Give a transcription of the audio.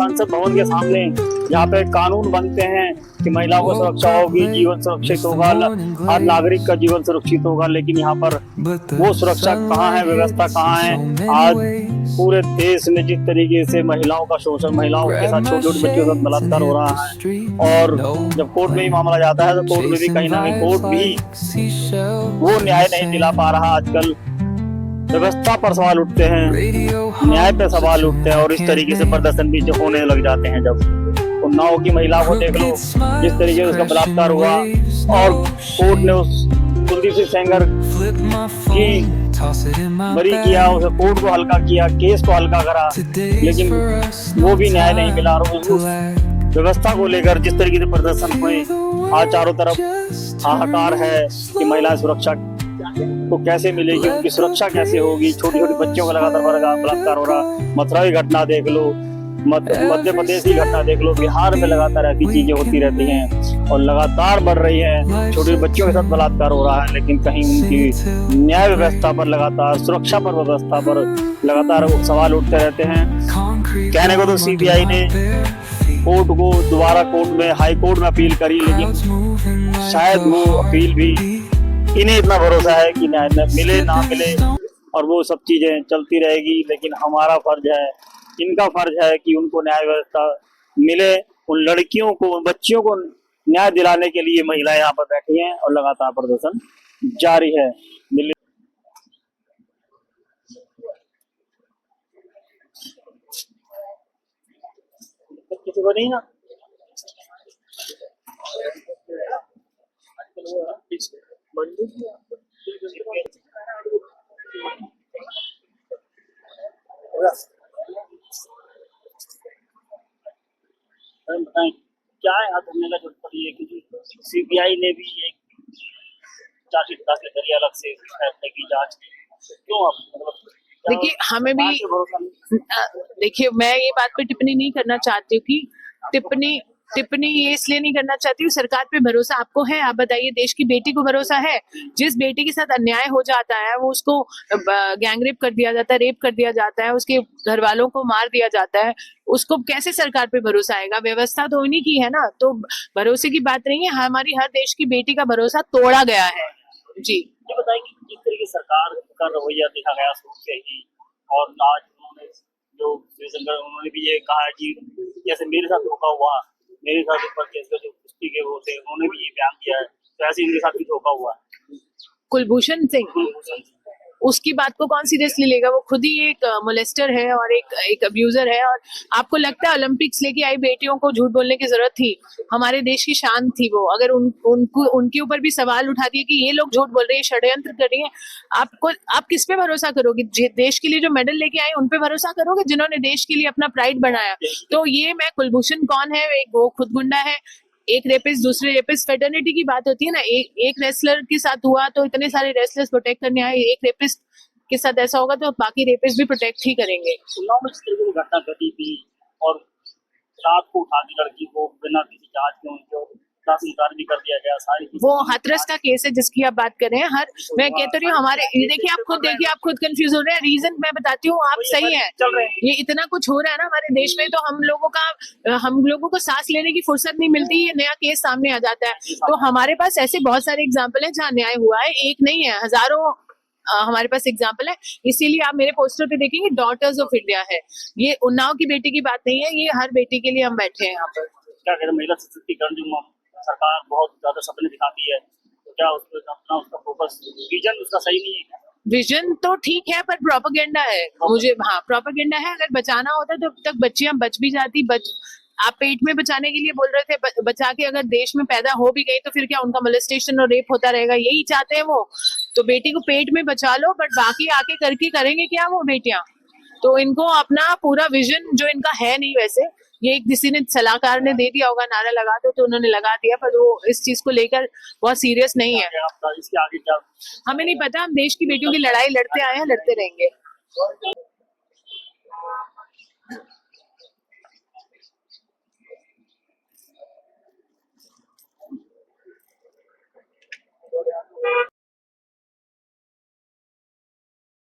संसद भवन के सामने यहाँ पे कानून बनते हैं कि महिलाओं को सुरक्षा होगी, जीवन सुरक्षित होगा, हर नागरिक का जीवन सुरक्षित होगा, लेकिन यहाँ पर वो सुरक्षा कहाँ है, व्यवस्था कहाँ है। आज पूरे देश में जिस तरीके से महिलाओं का शोषण, महिलाओं के साथ छोटे छोटे बच्चों के साथ बलात्कार हो रहा है, और जब कोर्ट में ही मामला जाता है तो कोर्ट में भी कहीं ना कहीं कोर्ट भी वो न्याय नहीं दिला पा रहा। आजकल व्यवस्था पर सवाल उठते हैं, न्याय पे सवाल उठते हैं, और इस तरीके से प्रदर्शन भी जो होने लग जाते हैं। जब उन्नाव की महिला को देख लो, जिस तरीके से उसका बलात्कार हुआ और कोर्ट ने उस कुलदीप सिंह सेंगर की बरी किया, उसे कोर्ट को हल्का किया, केस को हल्का करा, लेकिन वो भी न्याय नहीं मिला। और उस व्यवस्था को लेकर जिस तरीके से प्रदर्शन हुए, आज चारों तरफ हाहाकार है कि महिला सुरक्षा को कैसे मिलेगी, उनकी सुरक्षा कैसे होगी। छोटी छोटी बच्चियों का लगातार बलात्कार हो रहा। मथुरा की घटना देख लो, मध्य प्रदेश की घटना देख लो, बिहार में लगातार ऐसी चीजें होती रहती हैं और लगातार बढ़ रही है। छोटे बच्चों के साथ बलात्कार हो रहा है, लेकिन कहीं उनकी न्याय व्यवस्था पर लगातार, सुरक्षा पर व्यवस्था पर लगातार सवाल उठते रहते हैं। कहने को तो सीबीआई ने कोर्ट को दोबारा कोर्ट में, हाई कोर्ट में अपील करी, लेकिन शायद वो अपील भी, इन्हें इतना भरोसा है कि न्याय मिले ना मिले और वो सब चीजें चलती रहेगी। लेकिन हमारा फर्ज है, इनका फर्ज है कि उनको न्याय व्यवस्था मिले। उन लड़कियों को, उन बच्चियों को न्याय दिलाने के लिए महिलाएं यहाँ पर बैठी हैं और लगातार प्रदर्शन जारी है। दिल्ली किसी को नहीं ना बताएं क्या है यहाँ धरने का जरूरत पड़ी है, क्योंकि सीबीआई ने भी एक चार्जशीट दाखिल करी अलग से फैसले की जांच की। क्यों आप मतलब, देखिए हमें भी, देखिए मैं ये बात पे टिप्पणी नहीं करना चाहती हूँ कि टिप्पणी ये इसलिए नहीं करना चाहती हूँ। सरकार पे भरोसा आपको है, आप बताइए। देश की बेटी को भरोसा है? जिस बेटी के साथ अन्याय हो जाता है, वो उसको गैंगरेप कर दिया जाता है, रेप कर दिया जाता है, उसके घर वालों को मार दिया जाता है, उसको कैसे सरकार पे भरोसा आएगा? व्यवस्था तो उन्हीं की है ना, तो भरोसे की बात नहीं है। हमारी हर देश की बेटी का भरोसा तोड़ा गया है। जी ये बताएं कि जिस तरीके सरकार का रवैया देखा गया शुरू से ही, और आज उन्होंने जो जयशंकर, उन्होंने भी ये कहा है कि जैसे मेरे साथ धोखा हुआ, मेरे साथ ऊपर केस का जो पुष्टि के वो थे, उन्होंने भी ये बयान दिया है, तो ऐसे इनके साथ भी धोखा हुआ है। कुलभूषण सिंह, उसकी बात को कौन सीरियसली लेगा? वो खुद ही एक मोलेस्टर है और एक अब्यूजर है। और आपको लगता है ओलंपिक्स लेके आई बेटियों को झूठ बोलने की जरूरत थी? हमारे देश की शान थी वो। अगर उनके ऊपर भी सवाल उठा दिए कि ये लोग झूठ बोल रहे हैं, षड्यंत्र कर रही है, आप किस पे भरोसा करोगे? देश के लिए जो मेडल लेके आए उन पे भरोसा करोगे, जिन्होंने देश के लिए अपना प्राइड बनाया? तो ये मैं, कुलभूषण कौन है? वो खुद गुंडा है, एक रेपिस्ट दूसरे रेपिस्ट, फेटर्निटी की बात होती है ना। एक रेसलर के साथ हुआ तो इतने सारे रेसलर्स प्रोटेक्ट करने आए, एक रेपिस्ट के साथ ऐसा होगा तो बाकी रेपिस्ट भी प्रोटेक्ट ही करेंगे। उन्नाव में जिस तरीके की घटना घटी थी और रात को उठा दी लड़की को बिना किसी जांच के, उनको संस्कार भी कर दिया गया, सारी वो हाथरस का केस है जिसकी आप बात कर रहे हैं। मैं कहती रही हूँ, हमारे देखिए आप खुद कंफ्यूज हो रहे हैं। रीजन मैं बताती हूँ, आप सही है। ये इतना कुछ हो रहा है ना हमारे देश में, तो हम लोगों को सांस लेने की फुर्सत नहीं मिलती। ये नया केस सामने आ जाता है। तो हमारे पास ऐसे बहुत सारे एग्जाम्पल है जहाँ न्याय हुआ है, एक नहीं है, हजारों हमारे पास एग्जाम्पल है। इसीलिए आप मेरे पोस्टर पे देखेंगे डॉटर्स ऑफ इंडिया है। ये उन्नाव की बेटी की बात नहीं है, ये हर बेटी के लिए हम बैठे हैं यहाँ पर। क्या कहते हैं, महिला सशक्तिकरण जो सरकार बहुत ज्यादा सपने दिखाती है, तो क्या अपना उसका फोकस, विजन उसका सही नहीं है? विजन तो ठीक है, पर प्रोपेगेंडा है। मुझे, हाँ, प्रोपेगेंडा है। अगर बचाना होता तो अब तक बच्चियां बच भी जाती। आप पेट में बचाने के लिए बोल रहे थे, बचा के अगर देश में पैदा हो भी गई तो फिर क्या उनका मोलेस्टेशन और रेप होता रहेगा? यही चाहते हैं वो। तो बेटी को पेट में बचा लो, बट बाकी आके करके करेंगे क्या वो बेटियां? तो इनको अपना पूरा विजन जो इनका है नहीं, वैसे ये एक किसी ने सलाहकार ने दे दिया होगा, नारा लगा दो, तो उन्होंने लगा दिया, पर वो इस चीज को लेकर बहुत सीरियस नहीं है। इसके आगे क्या? हमें नहीं पता। हम देश की बेटियों की लड़ाई लड़ते आए हैं, लड़ते रहेंगे।